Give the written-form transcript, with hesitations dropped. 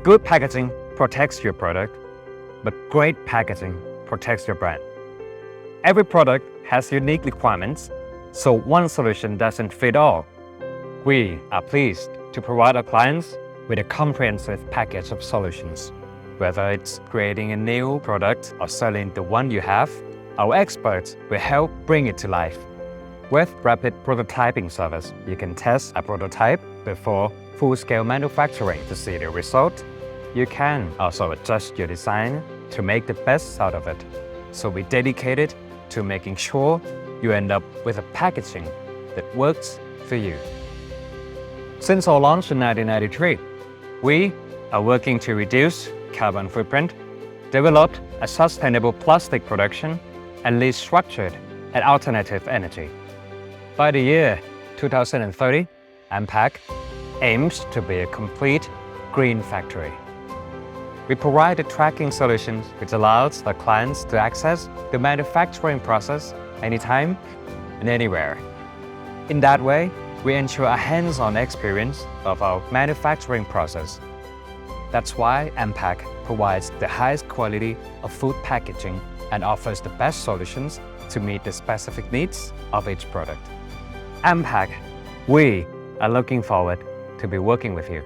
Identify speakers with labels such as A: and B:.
A: Good packaging protects your product, but great packaging protects your brand. Every product has unique requirements, so one solution doesn't fit all. We are pleased to provide our clients with a comprehensive package of solutions. Whether it's creating a new product or selling the one you have, our experts will help bring it to life. With rapid prototyping service, you can test a prototype before full-scale manufacturing to see the result. You can also adjust your design to make the best out of it. So we're dedicated to making sure you end up with a packaging that works for you. Since our launch in 1993, we are working to reduce carbon footprint, developed a sustainable plastic production, and lead structured and alternative energy. By the year 2030, Ampack aims to be a complete green factory. We provide the tracking solutions which allows the clients to access the manufacturing process anytime and anywhere. In that way, we ensure a hands-on experience of our manufacturing process. That's why Ampack provides the highest quality of food packaging and offers the best solutions to meet the specific needs of each product. Ampack, we are looking forward to be working with you.